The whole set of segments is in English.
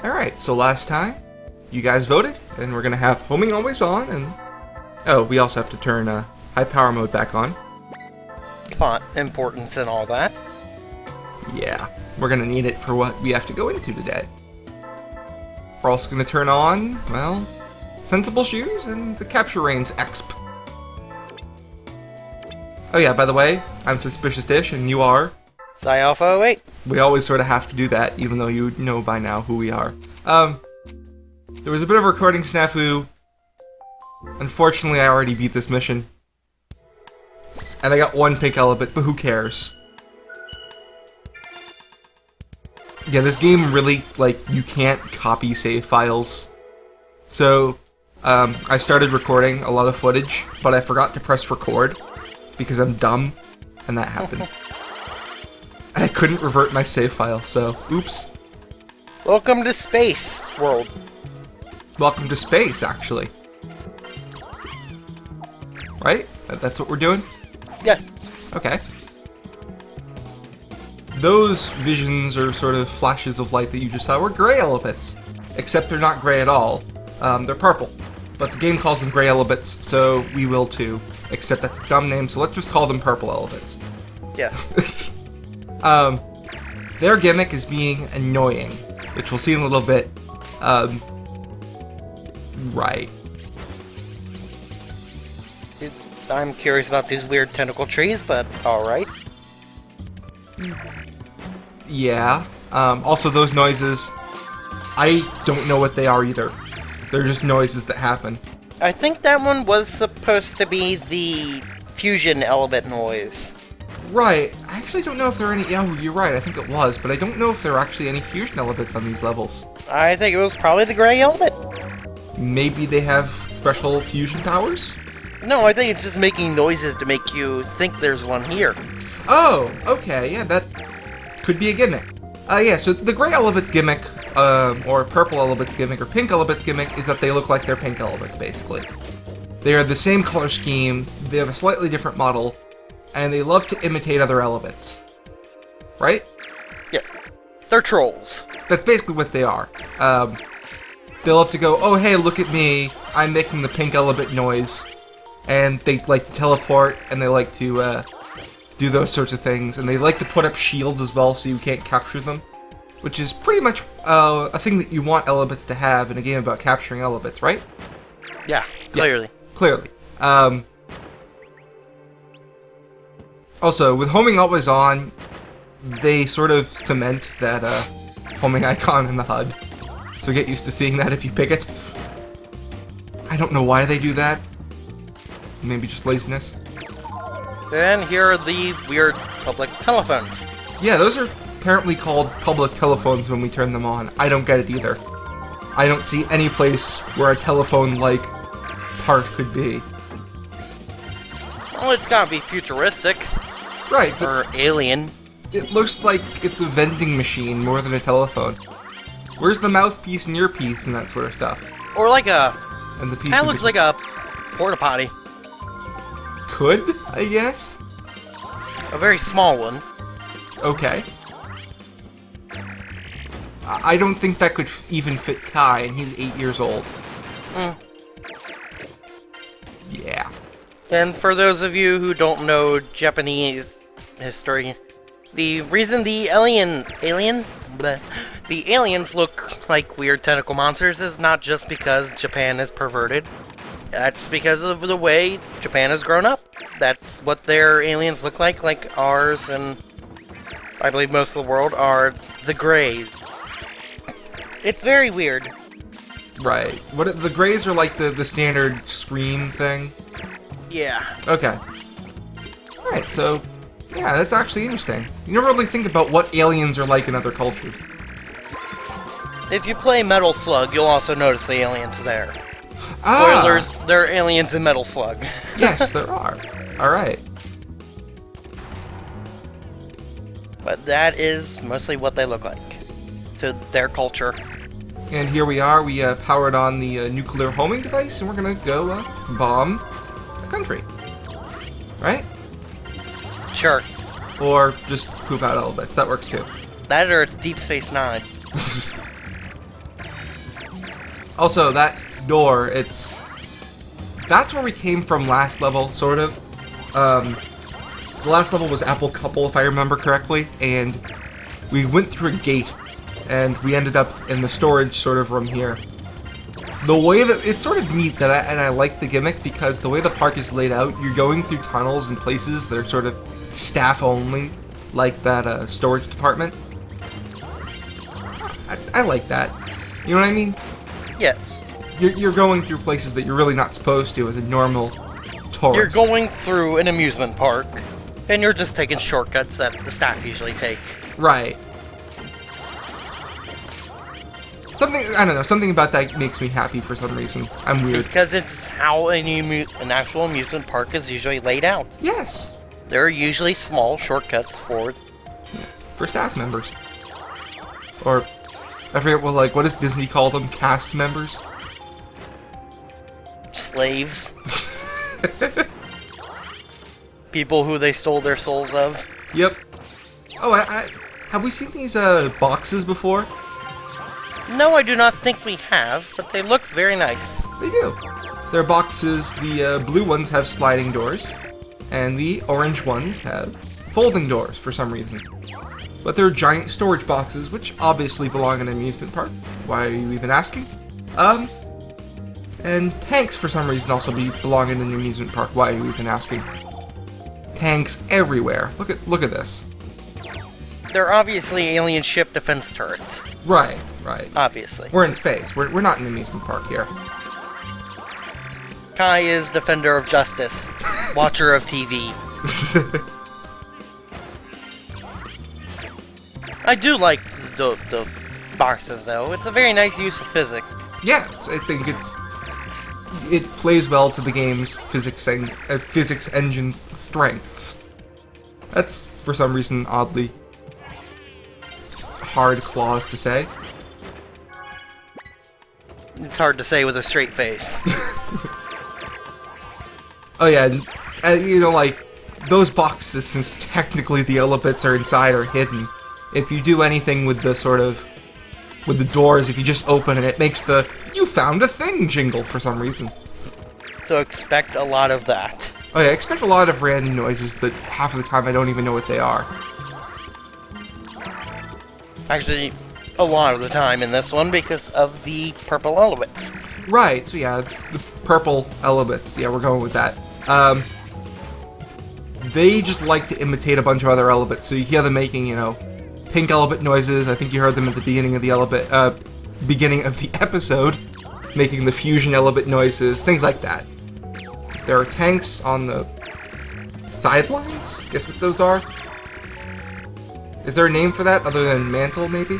Alright, so last time, you guys voted, and we're gonna have homing always on, and... Oh, we also have to turn high power mode back on. Font importance and all that. Yeah, we're gonna need it for what we have to go into today. We're also gonna turn on, well, sensible shoes and the capture range exp. Oh yeah, by the way, I'm Suspicious Dish, and you are... Alpha 08. We always sort of have to do that, even though you know by now who we are. There was a bit of a recording snafu. Unfortunately, I already beat this mission. And I got one pink Elebit, but who cares? Yeah, this game really, you can't copy save files. So, I started recording a lot of footage, but I forgot to press record, because I'm dumb, and that happened. And I couldn't revert my save file, so, oops. Welcome to Space World. Welcome to space, actually. Right? That's what we're doing? Yeah. Okay. Those visions or sort of flashes of light that you just saw were gray Elebits. Except they're not gray at all. They're purple. But the game calls them gray Elebits, so we will too. Except that's a dumb name, so let's just call them purple Elebits. Yeah. Their gimmick is being annoying, which we'll see in a little bit. Right. I'm curious about these weird tentacle trees, but alright. Yeah. Also, those noises, I don't know what they are either. They're just noises that happen. I think that one was supposed to be the fusion Elebit noise. Right. I actually don't know if there are any... Oh, you're right. I think it was, but I don't know if there are actually any fusion Elebits on these levels. I think it was probably the gray Elebit. Maybe they have special fusion powers? No, I think it's just making noises to make you think there's one here. Oh, okay. Yeah, that could be a gimmick. Yeah, so the gray Elebit's gimmick, or purple Elebit's gimmick, or pink Elebit's gimmick is that they look like they're pink Elebits, basically. They are the same color scheme, they have a slightly different model, and they love to imitate other Elebits. Right? Yeah. They're trolls. That's basically what they are. They love to go, oh hey, look at me, I'm making the pink Elebit noise. And they like to teleport, and they like to do those sorts of things. And they like to put up shields as well, so you can't capture them. Which is pretty much a thing that you want Elebits to have in a game about capturing Elebits, right? Yeah, clearly. Yeah, clearly. Also, with homing always on, they sort of cement that homing icon in the HUD. So get used to seeing that if you pick it. I don't know why they do that. Maybe just laziness. And here are the weird public telephones. Yeah, those are apparently called public telephones when we turn them on. I don't get it either. I don't see any place where a telephone-like part could be. Well, it's gotta be futuristic. Right, but or alien. it looks like it's a vending machine more than a telephone. Where's the mouthpiece and earpiece and that sort of stuff? Or like a... And the piece That looks like a porta potty. Could, I guess? A very small one. Okay. I don't think that could even fit Kai, and he's 8 years old. Yeah. And for those of you who don't know Japanese history, the reason the aliens look like weird tentacle monsters is not just because Japan is perverted. That's because of the way Japan has grown up. That's what their aliens look like ours and I believe most of the world are the Greys. It's very weird. Right. What the Greys are like the standard Scream thing? Yeah. Okay. Alright, so yeah, that's actually interesting. You never really think about what aliens are like in other cultures. If you play Metal Slug, you'll also notice the aliens there. Ah! Spoilers, there are aliens in Metal Slug. Yes, there are. Alright. But that is mostly what they look like. To their culture. And here we are, we powered on the nuclear homing device, and we're gonna go bomb a country. Right? Sure. Or just poop out Elebits, that works too. That or it's Deep Space Nine. Also, that door, that's where we came from last level, sort of. The last level was Apple Couple, if I remember correctly, and we went through a gate, and we ended up in the storage sort of room here. The way that it's sort of neat and I like the gimmick because the way the park is laid out, you're going through tunnels and places that are sort of staff only, like that storage department. I like that. You know what I mean? Yes. You're going through places that you're really not supposed to as a normal tourist. You're going through an amusement park, and you're just taking shortcuts that the staff usually take. Right. I don't know, something about that makes me happy for some reason. I'm weird. Because it's how an actual amusement park is usually laid out. Yes. There are usually small shortcuts for staff members. Or, I forget what does Disney call them? Cast members? slaves. People who they stole their souls of. Yep. Oh, have we seen these boxes before? No, I do not think we have, but they look very nice. They do. They're boxes. The blue ones have sliding doors, and the orange ones have folding doors for some reason. But they're giant storage boxes, which obviously belong in an amusement park. Why are you even asking? And tanks for some reason also belong in an amusement park. Why are you even asking? Tanks everywhere. Look at this. They're obviously alien ship defense turrets. Right, right. Obviously. We're in space. We're not in an amusement park here. Kai is defender of justice, watcher of TV. I do like the boxes, though. It's a very nice use of physics. Yes, I think it plays well to the game's physics engine's strengths. That's for some reason oddly hard clause to say. It's hard to say with a straight face. Oh yeah, and you know, like, those boxes, since technically the Elebits are inside or hidden, if you do anything with the doors, if you just open it makes the "you found a thing" jingle for some reason. So expect a lot of that. Oh yeah, expect a lot of random noises that half of the time I don't even know what they are. Actually, a lot of the time in this one because of the purple Elebits. Right, so yeah, the purple Elebits. Yeah, we're going with that. They just like to imitate a bunch of other Elebits, so you hear them making, you know, pink Elebit noises. I think you heard them at the beginning of the beginning of the episode, making the fusion Elebit noises, things like that. There are tanks on the sidelines. Guess what those are? Is there a name for that other than mantle, maybe?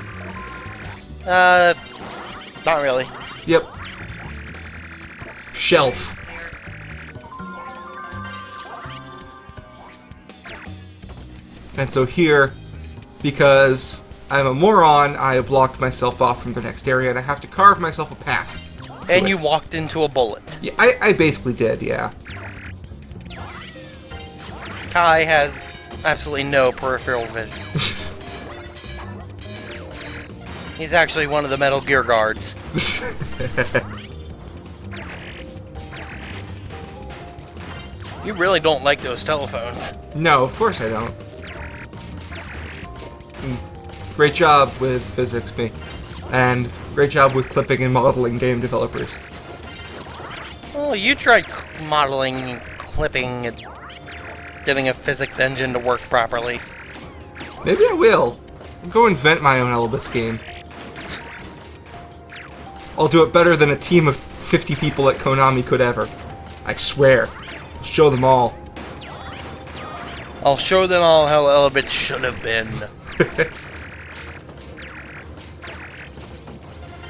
Not really. Yep. Shelf. And so here, because I'm a moron, I have blocked myself off from the next area, and I have to carve myself a path. And you walked into a bullet. Yeah, I basically did, yeah. Kai has absolutely no peripheral vision. He's actually one of the Metal Gear guards. You really don't like those telephones. No, of course I don't. Great job with physics, me. And great job with clipping and modeling game developers. Well, you tried modeling, clipping, and getting a physics engine to work properly. Maybe I will. I'll go invent my own Elebits game. I'll do it better than a team of 50 people at Konami could ever. I swear. I'll show them all. I'll show them all how Elebits should have been.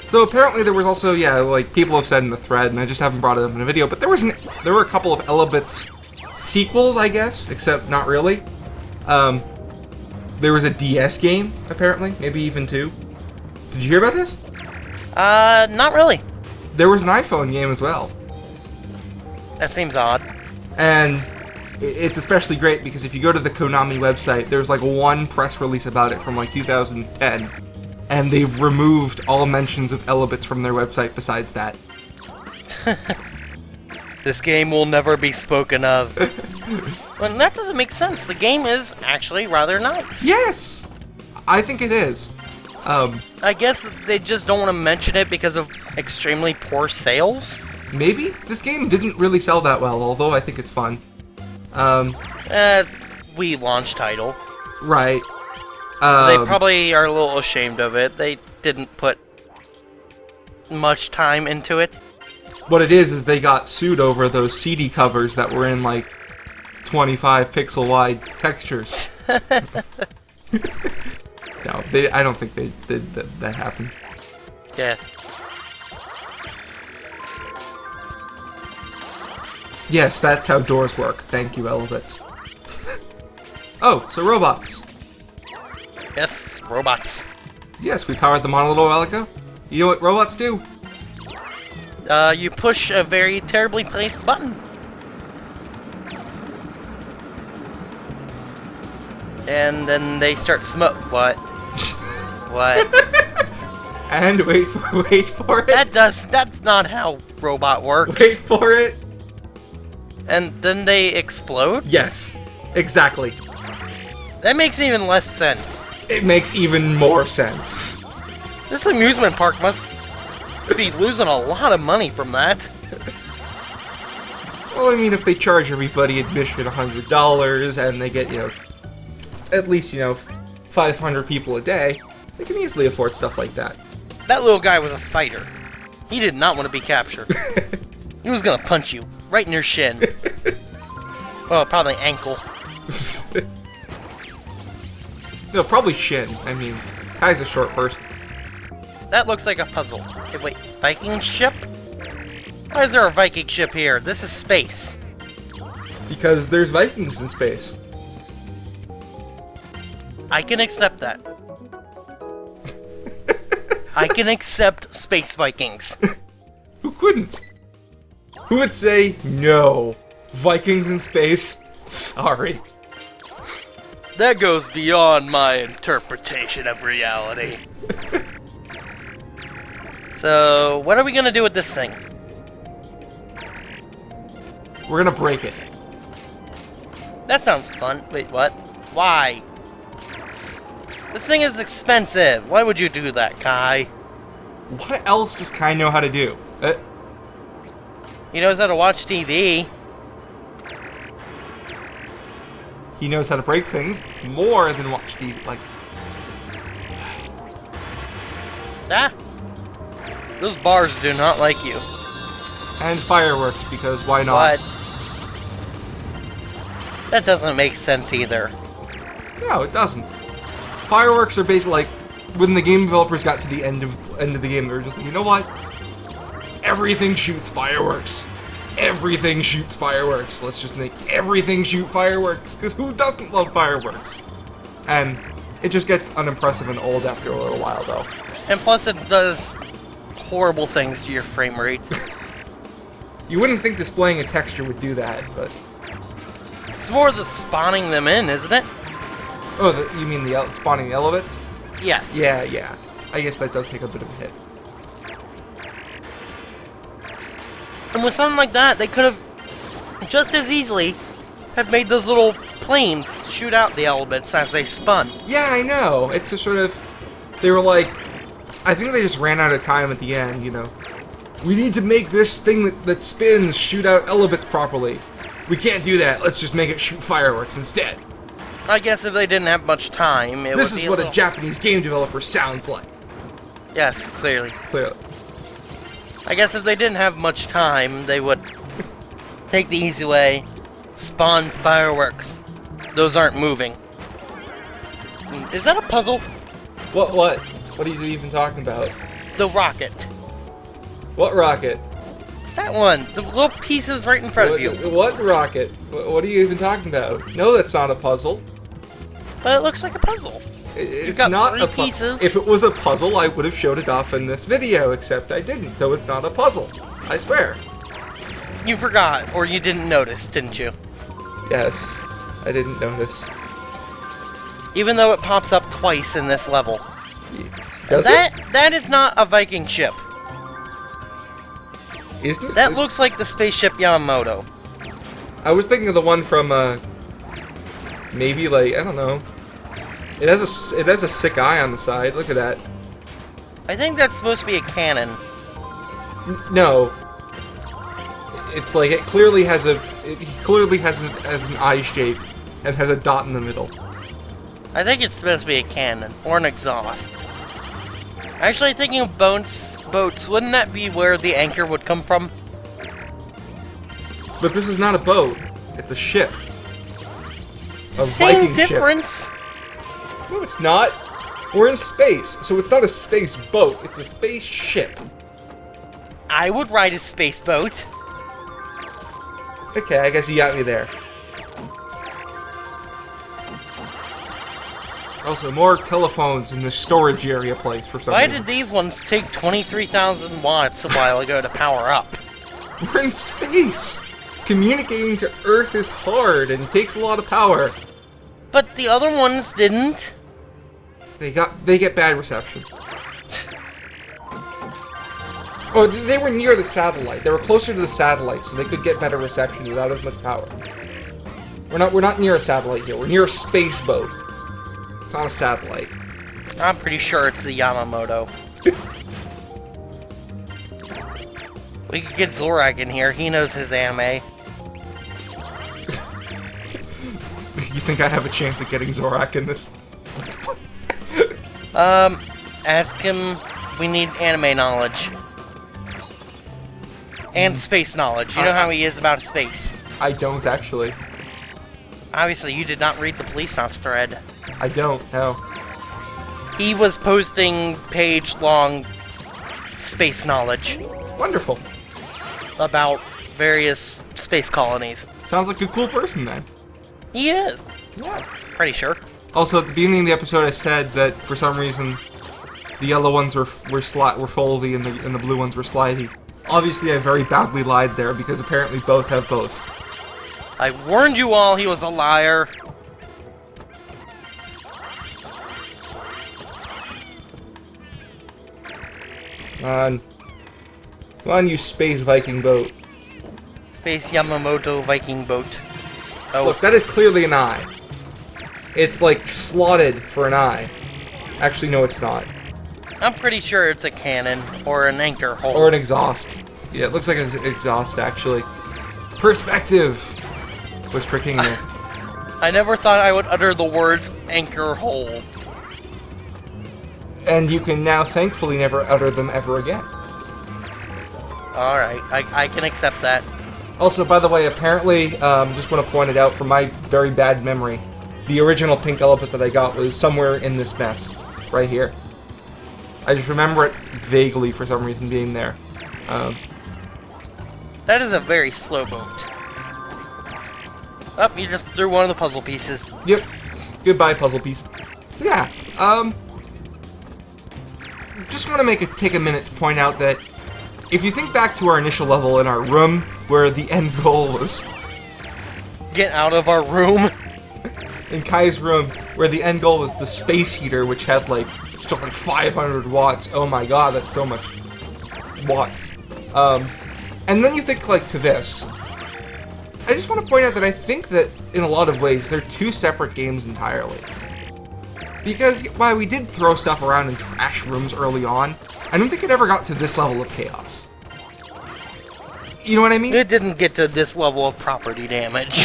So apparently there was also, yeah, like people have said in the thread, and I just haven't brought it up in a video, but there were a couple of Elebits sequels, I guess, except not really. There was a DS game, apparently, maybe even two. Did you hear about this? Not really. There was an iPhone game as well. That seems odd. And it's especially great because if you go to the Konami website, there's like one press release about it from like 2010. and they've removed all mentions of Elebits from their website besides that. This game will never be spoken of. But that doesn't make sense. The game is actually rather nice. Yes! I think it is. I guess they just don't want to mention it because of extremely poor sales. Maybe? This game didn't really sell that well, although I think it's fun. Wii launch title. Right. They probably are a little ashamed of it. They didn't put much time into it. What it is they got sued over those CD covers that were in, like, 25 pixel wide textures. No, I don't think that happened. Yeah. Yes, that's how doors work. Thank you, Elebits. Oh, so robots. Yes, robots. Yes, we powered them on a little while ago. You know what robots do? You push a very terribly placed button. And then they start smoke. What? What? And wait for it. That's not how robot works. Wait for it. And then they explode? Yes, exactly. That makes even less sense. It makes even more sense. This amusement park must be losing a lot of money from that. Well, I mean, if they charge everybody admission $100 and they get, at least, 500 people a day, they can easily afford stuff like that. That little guy was a fighter. He did not want to be captured. He was gonna punch you right in your shin. Well, probably ankle. No, probably shin. I mean, Kai's a short person. That looks like a puzzle. Hey, wait, Viking ship? Why is there a Viking ship here? This is space. Because there's Vikings in space. I can accept that. I can accept space Vikings. Who couldn't? Who would say, no, Vikings in space? Sorry. That goes beyond my interpretation of reality. So, what are we gonna do with this thing? We're gonna break it. That sounds fun. Wait, what? Why? This thing is expensive. Why would you do that, Kai? What else does Kai know how to do? He knows how to watch TV. He knows how to break things more than watch TV. Like, Ah! Those bars do not like you. and fireworks, because why not? But that doesn't make sense either. No, it doesn't. Fireworks are basically like when the game developers got to the end of the game, they were just like, you know what? Everything shoots fireworks. Everything shoots fireworks. Let's just make everything shoot fireworks, because who doesn't love fireworks? And it just gets unimpressive and old after a little while, though. And plus it does horrible things to your frame rate. You wouldn't think displaying a texture would do that, but... It's more the spawning them in, isn't it? Oh, you mean the spawning the Elebits? Yes. Yeah. I guess that does take a bit of a hit. And with something like that, they could have just as easily have made those little planes shoot out the Elebits as they spun. Yeah, I know. It's just sort of... They were like... I think they just ran out of time at the end, We need to make this thing that spins shoot out Elebits properly. We can't do that. Let's just make it shoot fireworks instead. I guess if they didn't have much time, it This would be is what a little... Japanese game developer sounds like. Yes, clearly. Clearly. I guess if they didn't have much time, they would take the easy way, spawn fireworks. Those aren't moving. Is that a puzzle? What? What are you even talking about? The rocket. What rocket? That one. The little pieces right in front of you. What rocket? What are you even talking about? No, that's not a puzzle. But it looks like a puzzle. It's got not three a puzzle. pieces. If it was a puzzle, I would have showed it off in this video, except I didn't, so it's not a puzzle. I swear. You forgot, or you didn't notice, didn't you? Yes, I didn't notice. Even though it pops up twice in this level. Yeah. Does it? That is not a Viking ship. Isn't it? That looks like the spaceship Yamamoto. I was thinking of the one from, maybe, like, I don't know. It has a sick eye on the side. Look at that. I think that's supposed to be a cannon. No. It's like, it clearly has an eye shape and has a dot in the middle. I think it's supposed to be a cannon or an exhaust. Actually, thinking of boats, wouldn't that be where the anchor would come from? But this is not a boat. It's a ship. A Same Viking difference. ship. No, it's not. We're in space, so it's not a space boat. It's a space ship. I would ride a space boat. Okay, I guess you got me there. Also, more telephones in the storage area place for some Why reason. did these ones take 23,000 watts a while ago to power up? We're in space! Communicating to Earth is hard and takes a lot of power. But the other ones didn't. They get bad reception. Oh, they were near the satellite. They were closer to the satellite, so they could get better reception without as much power. We're not near a satellite here. We're near a space boat. It's not a satellite. I'm pretty sure it's the Yamamoto. We could get Zorak in here. He knows his anime. You think I have a chance at getting Zorak in this? Ask him. We need anime knowledge. And space knowledge. You know how he is about space. I don't, actually. Obviously, you did not read the Police Notes thread. I don't, no. He was posting page-long space knowledge Wonderful. about various space colonies. Sounds like a cool person, then. He is. Yeah. Pretty sure. Also, at the beginning of the episode, I said that for some reason the yellow ones were foldy and the blue ones were slidey. Obviously, I very badly lied there because apparently both have both. I warned you all he was a liar. Come on. Come on, you space Viking boat. Space Yamamoto Viking boat. Oh, Look, that is clearly an eye. It's like slotted for an eye. Actually, no, it's not. I'm pretty sure it's a cannon or an anchor hole. Or an exhaust. Yeah, it looks like an exhaust, actually. Perspective was tricking me. I never thought I would utter the words anchor hole. And you can now, thankfully, never utter them ever again. Alright, I can accept that. Also, by the way, apparently, just want to point it out from my very bad memory, the original pink Elebit that I got was somewhere in this mess. Right here. I just remember it vaguely for some reason being there. That is a very slow boat. Oh, you just threw one of the puzzle pieces. Yep. Goodbye, puzzle piece. Yeah, just want to take a minute to point out that if you think back to our initial level in our room, where the end goal was... Get out of our room! In Kai's room, where the end goal was the space heater, which had like 500 watts. Oh my god, that's so much watts. And then you think like to this. I just want to point out that I think that in a lot of ways they're two separate games entirely. Because while we did throw stuff around in trash rooms early on, I don't think it ever got to this level of chaos. You know what I mean? It didn't get to this level of property damage.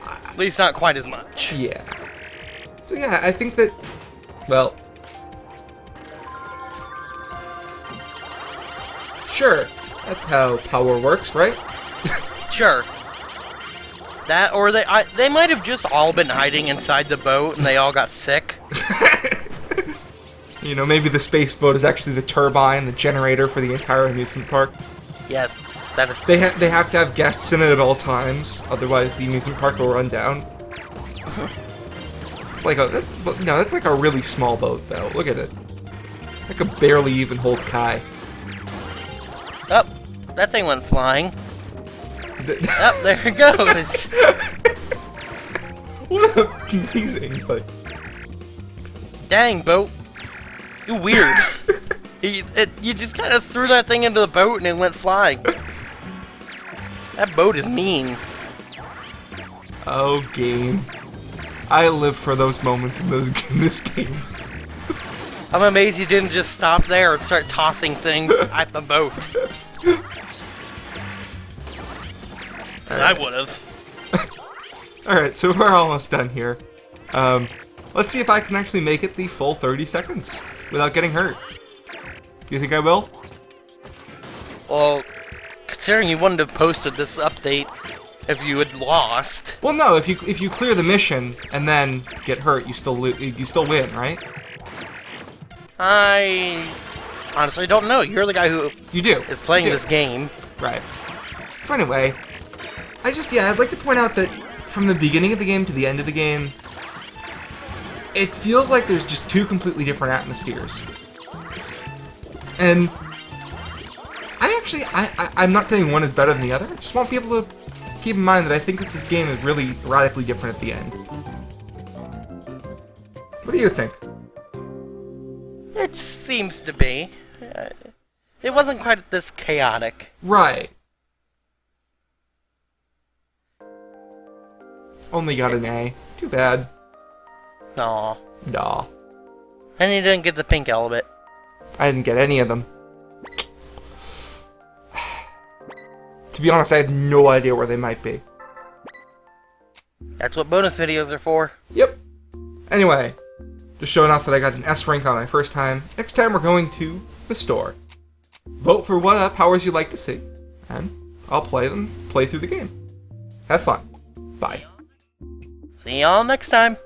At least not quite as much. Yeah. So yeah, I think that, well... Sure, that's how power works, right? Sure. That, or they might have just all been hiding inside the boat and they all got sick. You know, maybe the space boat is actually the turbine, the generator for the entire amusement park. Yes, that is... They have to have guests in it at all times, otherwise the amusement park will run down. It's like a... No, that's like a really small boat, though. Look at it. I could barely even hold Kai. Oh, that thing went flying. Oh, there it goes. What amazing, like... Dang, boat. You weird. You just kind of threw that thing into the boat and it went flying. That boat is mean. Oh, game. I live for those moments in this game. I'm amazed you didn't just stop there and start tossing things at the boat. I would've. Alright, so we're almost done here. Let's see if I can actually make it the full 30 seconds without getting hurt. Do you think I will? Well, considering you wouldn't have posted this update if you had lost. Well, no. If you clear the mission and then get hurt, you still win, right? I honestly don't know. You're the guy who is playing this game. Right. So anyway, I'd like to point out that from the beginning of the game to the end of the game, it feels like there's just two completely different atmospheres. And I'm not saying one is better than the other. I just want people to keep in mind that I think that this game is really radically different at the end. What do you think? It seems to be. It wasn't quite this chaotic. Right. Only got an A. Too bad. Aw. Nah. And you didn't get the pink Elebit. I didn't get any of them. To be honest, I had no idea where they might be. That's what bonus videos are for. Yep. Anyway, just showing off that I got an S rank on my first time. Next time we're going to the store. Vote for what powers you'd like to see, and I'll play through the game. Have fun. Bye. See y'all next time.